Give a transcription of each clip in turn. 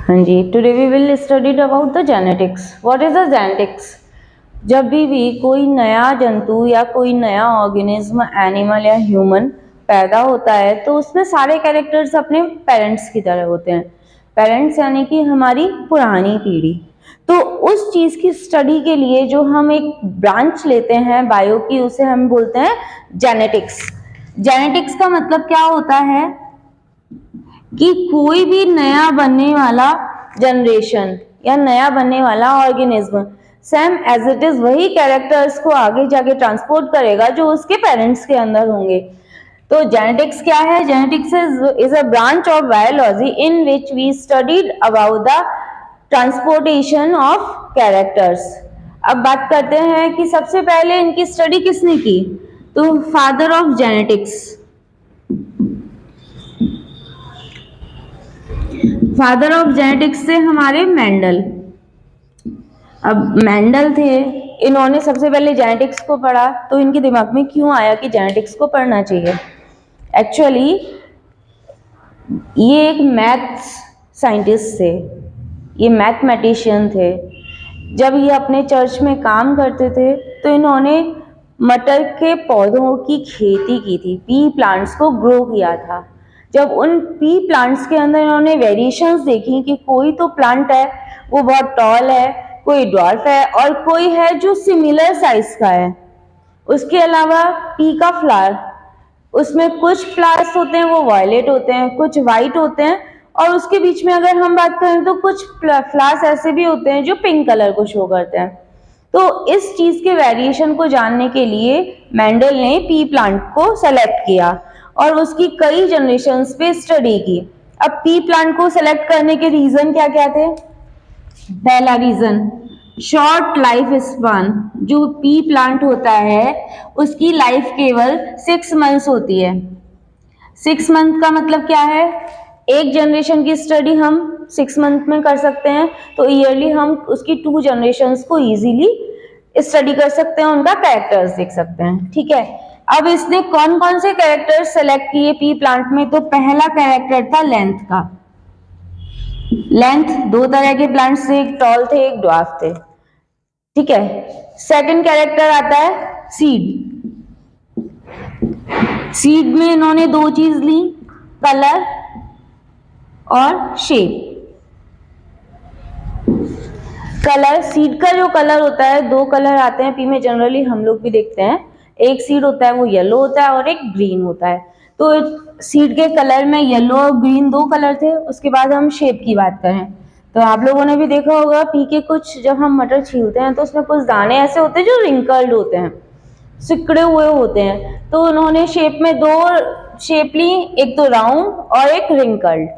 हाँ जी, today we will study about the genetics. What is the genetics? जब भी कोई नया जंतु या कोई नया ऑर्गेनिज्म, एनिमल या ह्यूमन पैदा होता है तो उसमें सारे कैरेक्टर्स अपने पेरेंट्स की तरह होते हैं। पेरेंट्स यानी कि हमारी पुरानी पीढ़ी। तो उस चीज की स्टडी के लिए जो हम एक ब्रांच लेते हैं बायो की, उसे हम बोलते हैं जेनेटिक्स। जेनेटिक्स का मतलब क्या होता है कि कोई भी नया बनने वाला जनरेशन या नया बनने वाला organism same as it is वही कैरेक्टर्स को आगे जाके ट्रांसपोर्ट करेगा जो उसके पेरेंट्स के अंदर होंगे। तो जेनेटिक्स क्या है? Genetics is a branch of biology in which we studied about the transportation of characters. अब बात करते हैं कि सबसे पहले इनकी स्टडी किसने की। तो father of genetics, father of genetics से हमारे मेंडल। अब मेंडल थे, इन्होंने सबसे पहले जेनेटिक्स को पढ़ा। तो इनके दिमाग में क्यों आया कि जेनेटिक्स को पढ़ना चाहिए? एक्चुअली ये एक मैथ्स साइंटिस्ट थे, ये मैथमेटिशियन थे। जब ये अपने चर्च में काम करते थे तो इन्होंने मटर के पौधों की खेती की थी, पी प्लांट्स को ग्रो किया था। जब उन पी प्लांट्स के अंदर इन्होंने वेरिएशंस देखी कि कोई तो प्लांट है वो बहुत टॉल है, कोई ड्वार्फ है और कोई है जो सिमिलर साइज का है। उसके अलावा पी का फ्लावर, उसमें कुछ फ्लावर्स होते हैं वो वायलेट होते हैं, कुछ वाइट होते हैं, और उसके बीच में अगर हम बात करें तो कुछ फ्लावर्स ऐसे भी होते हैं जो पिंक कलर को शो करते हैं। तो इस चीज के वेरिएशन को जानने के लिए मेंडल ने पी प्लांट को सेलेक्ट किया और उसकी कई जनरेशंस पे स्टडी की। अब पी प्लांट को सेलेक्ट करने के रीजन क्या क्या थे? पहला रीजन, शॉर्ट लाइफ स्पान। जो पी प्लांट होता है उसकी लाइफ केवल 6 मंथ्स होती है। 6 मंथ का मतलब क्या है? एक जनरेशन की स्टडी हम 6 मंथ में कर सकते हैं, तो ईयरली हम उसकी 2 जनरेशंस को इजीली स्टडी कर सकते हैं, उनका कैरेक्टर्स देख सकते हैं। ठीक है, अब इसने कौन कौन से कैरेक्टर्स सेलेक्ट किए पी प्लांट में? तो पहला कैरेक्टर था लेंथ का। लेंथ, 2 तरह के प्लांट्स थे, एक टॉल थे एक ड्वार्फ थे। ठीक है, सेकंड कैरेक्टर आता है सीड। सीड में इन्होंने 2 चीज ली, कलर और शेप। कलर, सीड का जो कलर होता है, 2 कलर आते हैं पी में जनरली, हम लोग भी देखते हैं। एक सीड होता है वो येलो होता है और एक ग्रीन होता है। तो सीड के कलर में येलो और ग्रीन 2 कलर थे। उसके बाद हम शेप की बात करें तो आप लोगों ने भी देखा होगा पी के कुछ, जब हम मटर छीलते हैं तो उसमें कुछ दाने ऐसे होते हैं जो रिंकल्ड होते हैं, सिकड़े हुए होते हैं। तो उन्होंने शेप में 2 शेप ली, एक तो राउंड और एक रिंकल्ड।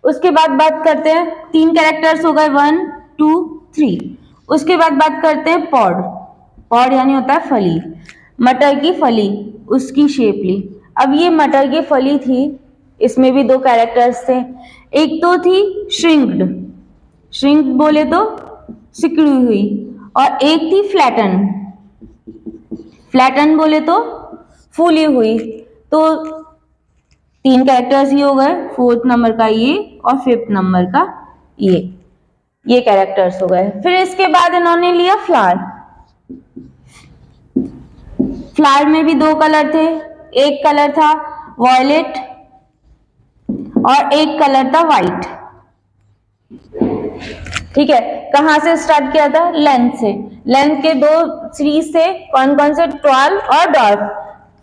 उसके बाद बात करते हैं 3 कैरेक्टर्स हो गए, 1 2 3। उसके बाद बात करते हैं पॉड। पॉड यानी होता है फली, मटर की फली, उसकी शेप ली। अब ये मटर की फली थी, इसमें भी 2 कैरेक्टर्स थे। एक तो थी श्रिंक्ड, श्रिंक बोले तो सिकड़ी हुई, और एक थी फ्लैटन, फ्लैटन बोले तो फूली हुई। तो 3 कैरेक्टर्स ही हो गए, 4th नंबर का ये और 5th नंबर का ये कैरेक्टर्स हो गए। फिर इसके बाद इन्होंने लिया फ्लावर। फ्लावर में भी 2 कलर थे, एक कलर था वॉयलेट और एक कलर था व्हाइट। ठीक है, कहां से स्टार्ट किया था? लेंथ से। लेंथ के 2 सीरीज थे, कौन कौन से? ट्वेल और डॉर्फ।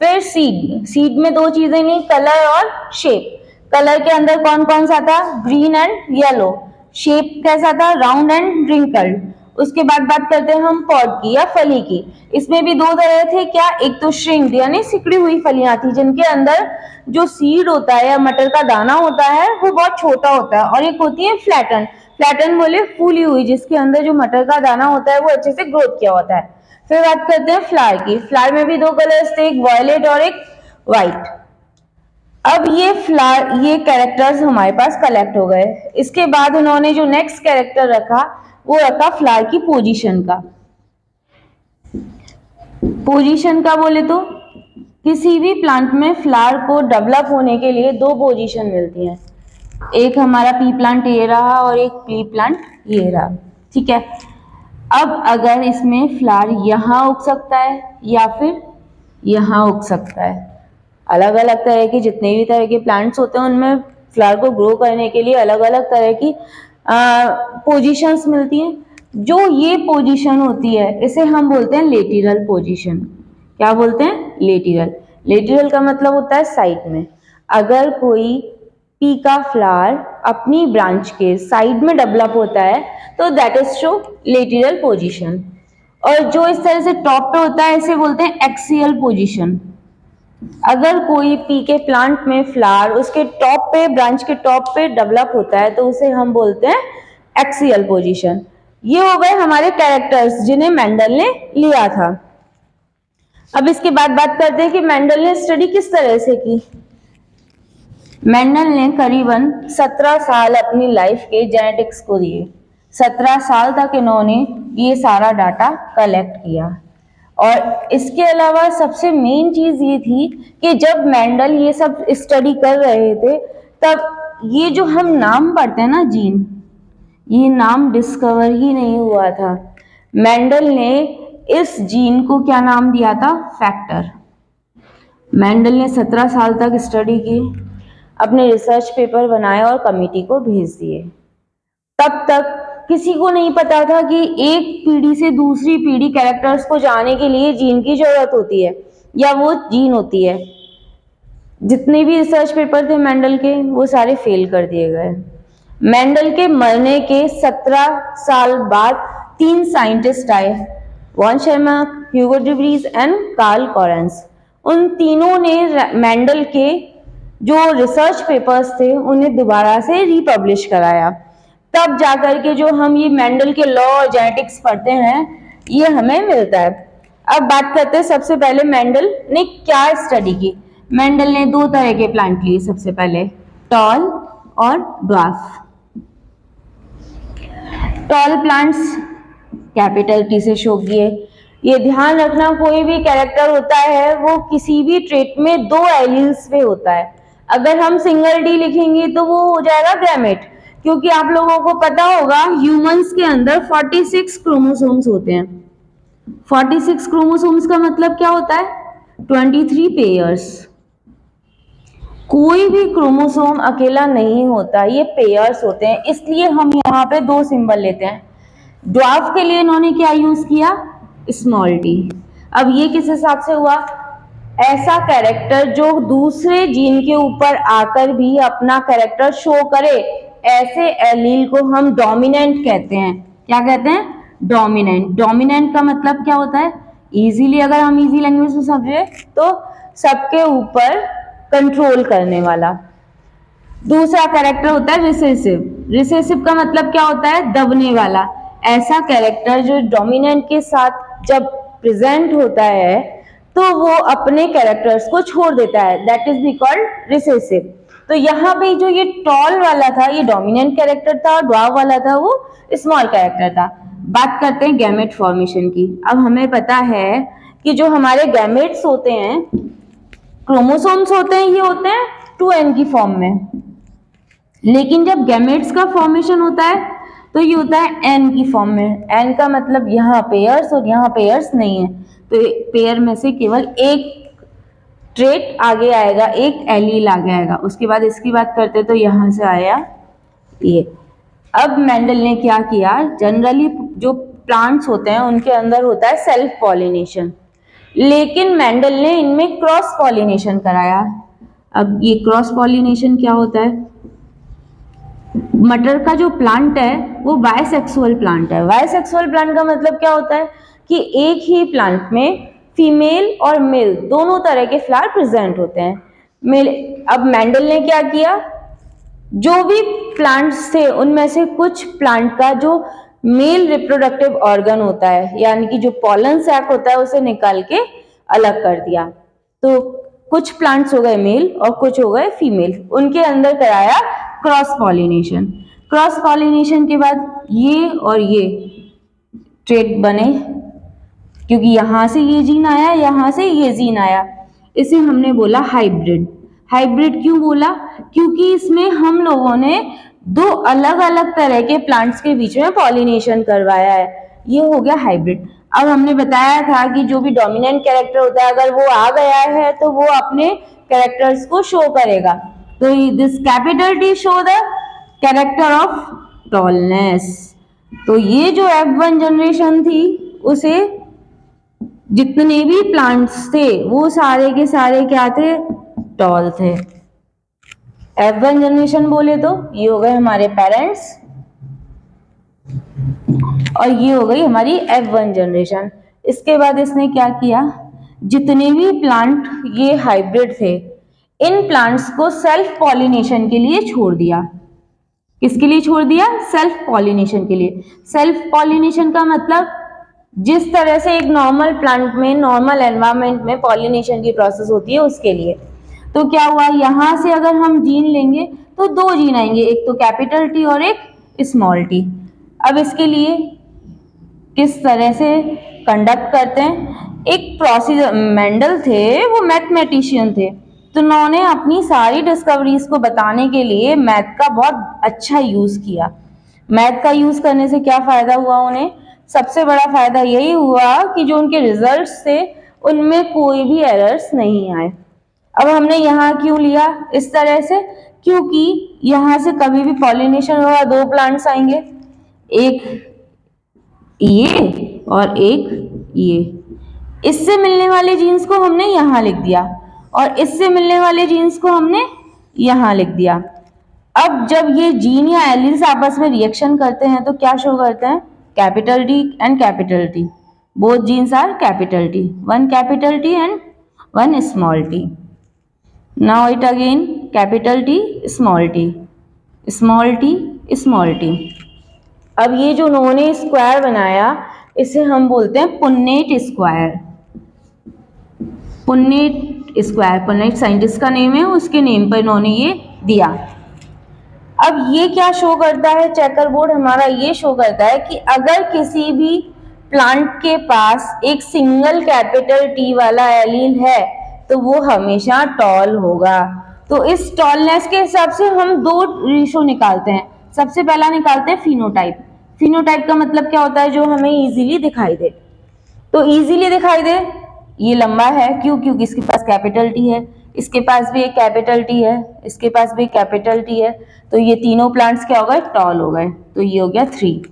फिर सीड, सीड में 2 चीजें नहीं, कलर और शेप। कलर के अंदर कौन कौन सा था? Green and yellow. शेप कैसा था? Round and wrinkled. उसके बाद बात करते हैं हम पॉड की या फली की। इसमें भी 2 तरह थे, क्या? एक तो श्रिंक्ड यानी सिकड़ी हुई फलियां थी जिनके अंदर जो सीड होता है या मटर का दाना होता है वो बहुत छोटा होता है, और एक होती है फ्लैटन। फ्लैटन बोले फूली हुई, जिसके अंदर जो मटर का दाना होता है वो अच्छे से ग्रोथ किया होता है। फिर बात करते हैं फ्लावर की। फ्लावर में भी 2 कलर्स थे, एक वॉयलेट और एक व्हाइट। अब ये फ्लावर, ये कैरेक्टर्स हमारे पास कलेक्ट हो गए। इसके बाद उन्होंने जो नेक्स्ट कैरेक्टर रखा वो रखा फ्लावर की पोजीशन का। पोजीशन का बोले तो किसी भी प्लांट में फ्लावर को डेवलप होने के लिए 2 पोजीशन मिलती हैं। एक हमारा पी प्लांट ये रहा और एक पी प्लांट ये रहा, ठीक है। अब अगर इसमें फ्लावर यहाँ उग सकता है या फिर यहाँ उग सकता है, अलग अलग तरह के जितने भी तरह के प्लांट्स होते हैं उनमें फ्लावर को ग्रो करने के लिए अलग अलग तरह की पोजीशंस मिलती हैं। जो ये पोजीशन होती है इसे हम बोलते हैं लेटरल पोजीशन। क्या बोलते हैं? लेटरल। लेटरल का मतलब होता है साइड में। अगर कोई पी का फ्लावर अपनी ब्रांच के साइड में डेवलप होता है तो that is show lateral position. और जो इस तरह से टॉप पे होता है इसे बोलते हैं एक्सियल पोजीशन। अगर कोई पी के प्लांट में फ्लावर उसके टॉप पे, ब्रांच के टॉप पे डेवलप होता है तो उसे हम बोलते हैं एक्सियल पोजीशन। ये हो गए हमारे कैरेक्टर्स जिन्हें मेंडल ने लिया था। अब इसके बाद बात करते हैं कि मेंडल ने स्टडी किस तरह से की। मेंडल ने करीबन 17 साल अपनी लाइफ के जेनेटिक्स को दिए। 17 साल तक इन्होंने ये सारा डाटा कलेक्ट किया। और इसके अलावा सबसे मेन चीज ये थी कि जब मेंडल ये सब स्टडी कर रहे थे तब ये जो हम नाम पढ़ते हैं ना जीन, ये नाम डिस्कवर ही नहीं हुआ था। मेंडल ने इस जीन को क्या नाम दिया था? फैक्टर। मेंडल ने 17 साल तक स्टडी की, अपने रिसर्च पेपर बनाए और कमिटी को भेज दिए। तब तक किसी को नहीं पता था कि एक पीढ़ी से दूसरी पीढ़ी कैरेक्टर्स को जाने के लिए जीन की जरूरत होती है या वो जीन होती है। जितने भी रिसर्च पेपर थे मेंडल के वो सारे फेल कर दिए गए। मेंडल के मरने के 17 साल बाद 3 साइंटिस्ट आए, वॉन शर्मा, Hugo de Vries and Karl Correns. उन तीनों ने मेंडल के जो रिसर्च पेपर्स थे उन्हें दोबारा से रिपब्लिश कराया। तब जाकर के जो हम ये मेंडल के लॉ और जेनेटिक्स पढ़ते हैं ये हमें मिलता है। अब बात करते हैं सबसे पहले मेंडल ने क्या स्टडी की। मेंडल ने 2 तरह के प्लांट लिए, सबसे पहले टॉल और dwarf. Tall plants capital T से शो किए। ये ध्यान रखना कोई भी कैरेक्टर होता है वो किसी भी ट्रेट में 2 एलील्स पे होता है। अगर हम सिंगल डी लिखेंगे तो वो हो जाएगा गैमेट, क्योंकि आप लोगों को पता होगा ह्यूमंस के अंदर 46 क्रोमोसोम्स होते हैं। 46 क्रोमोसोम्स का मतलब क्या होता है? 23 पेयर्स। कोई भी क्रोमोसोम अकेला नहीं होता, ये पेयर्स होते हैं, इसलिए हम यहाँ पे 2 सिंबल लेते हैं। ड्वार्फ के लिए इन्होंने क्या यूज किया? Small D. अब ये किस हिसाब से हुआ? ऐसा कैरेक्टर जो दूसरे जीन के ऊपर आकर भी अपना कैरेक्टर शो करे, ऐसे एलील को हम डोमिनेंट कहते हैं। क्या कहते हैं? डोमिनेंट। डोमिनेंट का मतलब क्या होता है? इजीली अगर हम इजी लैंग्वेज में समझे तो सबके ऊपर कंट्रोल करने वाला। दूसरा कैरेक्टर होता है रिसेसिव। रिसेसिव का मतलब क्या होता है? दबने वाला। ऐसा कैरेक्टर जो डोमिनेंट के साथ जब प्रेजेंट होता है तो वो अपने कैरेक्टर्स को छोड़ देता है, that is be called recessive. तो यहाँ पे जो ये टॉल वाला था ये डोमिनेंट कैरेक्टर था और ड्वार्फ वाला था वो स्मॉल कैरेक्टर था। बात करते हैं गैमेट फॉर्मेशन की। अब हमें पता है कि जो हमारे गैमेट्स होते हैं, क्रोमोसोम्स होते हैं, ये होते हैं 2n की फॉर्म में। लेकिन जब गैमेट्स का फॉर्मेशन होता है तो ये होता है n की फॉर्म में। n का मतलब यहाँ पेयर्स और यहाँ पेयर्स नहीं है, तो पेयर में से केवल एक ट्रेट आगे आएगा, एक एलील आगे आएगा। उसके बाद इसकी बात करते तो यहाँ से आया ये। अब मेंडल ने क्या किया? जनरली जो प्लांट्स होते हैं उनके अंदर होता है सेल्फ पॉलिनेशन, लेकिन मेंडल ने इनमें क्रॉस पॉलिनेशन कराया। अब ये क्रॉस पॉलिनेशन क्या होता है? मटर का जो प्लांट है वो बायसेक्सुअल प्लांट है। बायसेक्सुअल प्लांट का मतलब क्या होता है कि एक ही प्लांट में फीमेल और मेल दोनों तरह के फ्लावर प्रेजेंट होते हैं। मेल। अब मेंडल ने क्या किया? जो भी प्लांट्स थे उनमें से कुछ प्लांट का जो मेल रिप्रोडक्टिव ऑर्गन होता है, यानी कि जो पॉलन सैक होता है, उसे निकाल के अलग कर दिया। तो कुछ प्लांट्स हो गए मेल और कुछ हो गए फीमेल, उनके अंदर कराया क्रॉस पॉलिनेशन। क्रॉस पॉलिनेशन के बाद ये और ये ट्रेट बने, क्योंकि यहां से ये जीन आया, यहां से ये जीन आया, इसे हमने बोला हाइब्रिड। हाइब्रिड क्यों बोला? क्योंकि इसमें हम लोगों ने दो अलग अलग तरह के प्लांट्स के बीच में पॉलिनेशन करवाया है, ये हो गया हाइब्रिड। अब हमने बताया था कि जो भी डोमिनेंट कैरेक्टर होता है अगर वो आ गया है तो वो अपने कैरेक्टर्स को शो करेगा। तो this capital T show the character of tallness. तो ये जो F1 जनरेशन थी उसे जितने भी प्लांट्स थे वो सारे के सारे क्या थे? टॉल थे। F1 जनरेशन बोले तो ये हो गए हमारे पेरेंट्स और ये हो गई हमारी F1 जनरेशन। इसके बाद इसने क्या किया? जितने भी प्लांट ये हाइब्रिड थे इन प्लांट्स को सेल्फ पॉलिनेशन के लिए छोड़ दिया। किसके लिए छोड़ दिया? सेल्फ पॉलिनेशन के लिए। सेल्फ पॉलिनेशन का मतलब जिस तरह से एक नॉर्मल प्लांट में नॉर्मल एनवायरनमेंट में पॉलिनेशन की प्रोसेस होती है उसके लिए। तो क्या हुआ, यहां से अगर हम जीन लेंगे तो दो जीन आएंगे, एक तो कैपिटल टी और एक स्मॉल टी। अब इसके लिए किस तरह से कंडक्ट करते हैं? एक प्रोसीजर, मेंडल थे वो मैथमेटिशियन थे, तो उन्होंने अपनी सारी डिस्कवरीज को बताने के लिए मैथ का बहुत अच्छा यूज किया। मैथ का यूज करने से क्या फायदा हुआ उन्हें? सबसे बड़ा फायदा यही हुआ कि जो उनके रिजल्ट्स थे उनमें कोई भी एरर्स नहीं आए। अब हमने यहाँ क्यों लिया इस तरह से? क्योंकि यहाँ से कभी भी पॉलिनेशन होगा दो प्लांट्स आएंगे, एक ये और एक ये। इससे मिलने वाले जीन्स को हमने यहाँ लिख दिया और इससे मिलने वाले जीन्स को हमने यहाँ लिख दिया। अब जब ये जीन या एलिल्स आपस में रिएक्शन करते हैं तो क्या शो करते हैं? Capital T and capital T. Both genes are capital T, one capital T and one small T. Now it again capital T small T, small T small T. अब T जो उन्होंने square बनाया इसे हम बोलते हैं पुन्नेट स्क्वायर। पुन्नेट स्क्वायर, पुन्नेट साइंटिस्ट का name है, उसके नेम पर इन्होंने ये दिया। अब ये क्या शो करता है? चेकर बोर्ड हमारा ये शो करता है कि अगर किसी भी प्लांट के पास एक सिंगल कैपिटल टी वाला एलील है तो वो हमेशा टॉल होगा। तो इस टॉलनेस के हिसाब से हम दो रेशो निकालते हैं। सबसे पहला निकालते हैं फिनोटाइप। फिनोटाइप का मतलब क्या होता है? जो हमें इजीली दिखाई दे। तो इजीली दिखाई दे, ये लंबा है, क्यों? क्योंकि इसके पास कैपिटल टी है, इसके पास भी एक कैपिटल टी है, इसके पास भी कैपिटल टी है, तो ये तीनों प्लांट्स क्या हो गए? टॉल हो गए। तो ये हो गया 3।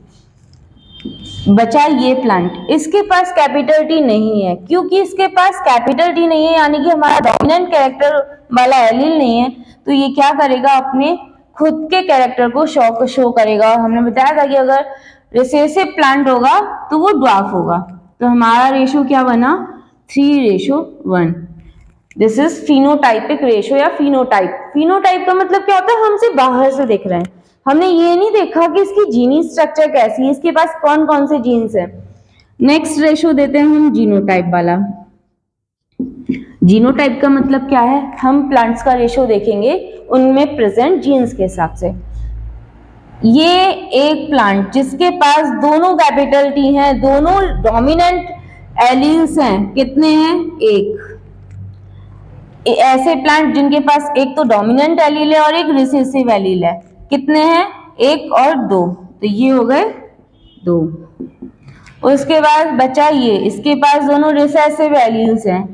बचा ये प्लांट, इसके पास कैपिटल टी नहीं है। क्योंकि इसके पास कैपिटल टी नहीं है यानी कि हमारा डोमिनेंट कैरेक्टर वाला एलील नहीं है, तो ये क्या करेगा? अपने खुद के कैरेक्टर को शो करेगा। हमने बताया था कि अगर रिसेसिव प्लांट होगा तो वो ड्वार्फ होगा। तो हमारा रेशो क्या बना? 3:1। दिस इज फिनोटाइपिक रेशो या फिनोटाइप। फिनोटाइप का मतलब क्या होता है? हमसे बाहर से देख रहे हैं, हमने ये नहीं देखा कि इसकी जीनी स्ट्रक्चर कैसी है, इसके पास कौन कौन से जीन्स है। नेक्स्ट रेशो देते हैं हम जीनोटाइप वाला। जीनोटाइप का मतलब क्या है? हम प्लांट्स का रेशो देखेंगे उनमें प्रेजेंट जीन्स के हिसाब से। ये एक प्लांट जिसके पास दोनों कैपिटल टी हैं, दोनों डोमिनेंट एलील्स हैं, कितने हैं? एक। ऐसे प्लांट जिनके पास एक तो डोमिनेंट एलील है और एक रिसेसिव एलील है, कितने हैं? 1 और 2। तो ये हो गए 2। उसके बाद बचा ये, इसके पास दोनों रिसेसिव एलील्स हैं,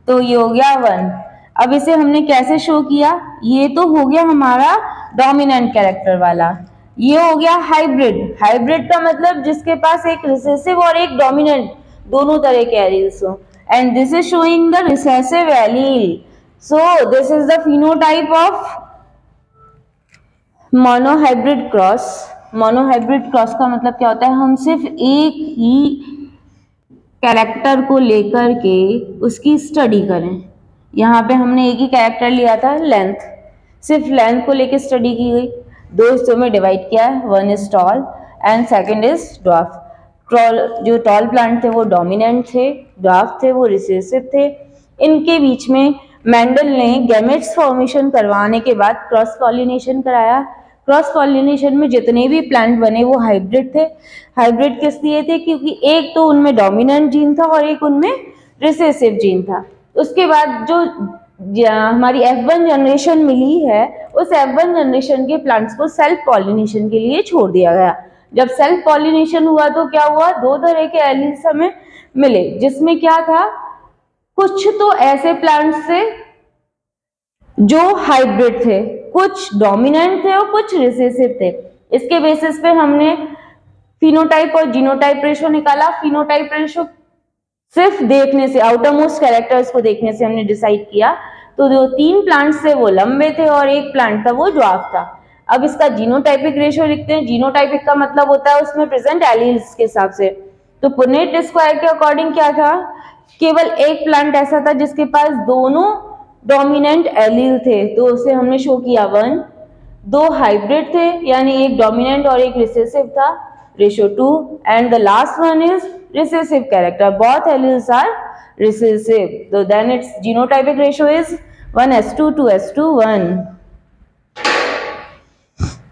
तो ये हो गया 1। अब इसे हमने कैसे शो किया? ये तो हो गया हमारा डोमिनेंट कैरेक्टर वाला। ये हो गया हाइब्रिड। हाइब्रिड का मतलब जिसके पास एक रिसेसिव और एक डोमिनेंट दोनों तरह के एलील्स हो, and this is showing the recessive allele. So this is the phenotype of monohybrid cross। monohybrid cross का मतलब क्या होता है? हम सिर्फ एक ही कैरेक्टर को लेकर के उसकी स्टडी करें। यहाँ पे हमने एक ही कैरेक्टर लिया था, लेंथ, सिर्फ लेंथ को लेकर स्टडी की गई। दो हिस्सों में डिवाइड किया है, one is tall and second is dwarf. जो टॉल प्लांट थे वो डोमिनेंट थे, ड्वार्फ थे वो रिसेसिव थे। इनके बीच में मेंडल ने गैमेट्स फॉर्मेशन करवाने के बाद क्रॉस पॉलिनेशन कराया। क्रॉस पॉलिनेशन में जितने भी प्लांट बने वो हाइब्रिड थे। हाइब्रिड किस लिए थे? क्योंकि एक तो उनमें डोमिनेंट जीन था और एक उनमें रिसेसिव जीन था। उसके बाद जो हमारी F1 जनरेशन मिली है, उस F1 जनरेशन के प्लांट्स को सेल्फ पॉलिनेशन के लिए छोड़ दिया गया। जब सेल्फ पॉलिनेशन हुआ तो क्या हुआ, दो तरह के एलील्स हमें मिले, जिसमें क्या था, कुछ तो ऐसे प्लांट्स थे जो हाइब्रिड थे, कुछ डोमिनेंट थे और कुछ रिसेसिव थे। इसके बेसिस पे हमने फिनोटाइप और जीनोटाइप रेशो निकाला। फिनोटाइप रेशो सिर्फ देखने से, आउटर मोस्ट कैरेक्टर्स को देखने से हमने डिसाइड किया। तो जो 3 प्लांट्स थे वो लंबे थे और एक प्लांट था वो ड्वार्फ था। अब इसका जीनोटाइपिक रेशियो लिखते हैं। जीनोटाइपिक का मतलब होता है उसमें प्रेजेंट एलील्स के हिसाब से। तो पुनेट स्क्वायर के अकॉर्डिंग क्या था, केवल एक प्लांट ऐसा था जिसके पास दोनों डोमिनेंट एलील थे, तो उसे हमने शो किया 1। 2 हाइब्रिड थे, यानी एक डोमिनेंट और एक रिसेसिव था, ratio 2। And the last one is recessive character, both alleles are recessive, so then its genotypic ratio is 1s2 to s2 1.